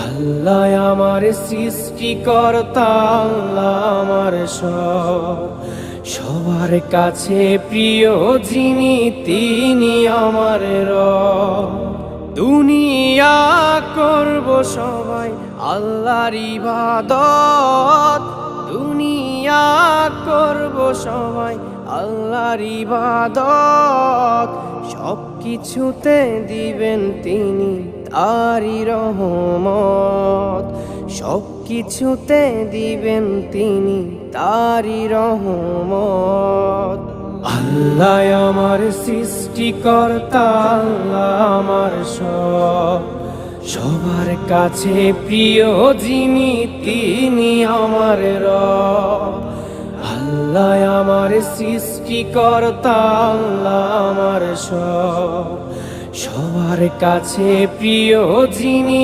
আল্লাহ আমার সৃষ্টিকর্তা, আল্লাহ আমার সব, সবার কাছে প্রিয় যিনি তিনি আমার রব। দুনিয়া করব সবাই আল্লাহর ইবাদত, দুনিয়া করব সবাই আল্লাহর ইবাদত, সব কিছুতে দিবেন তিনি তারি রহমত, সব কিছুতে দিবেন তিনি তারি রহমত। আল্লাহ আমার সৃষ্টিকর্তা, আল্লাহ আমার সব, সবার কাছে প্রিয় যিনি তিনি আমার রব। আল্লাহ আমার সৃষ্টিকর্তা, আল্লাহ আমার সব, সবার কাছে প্রিয় যিনি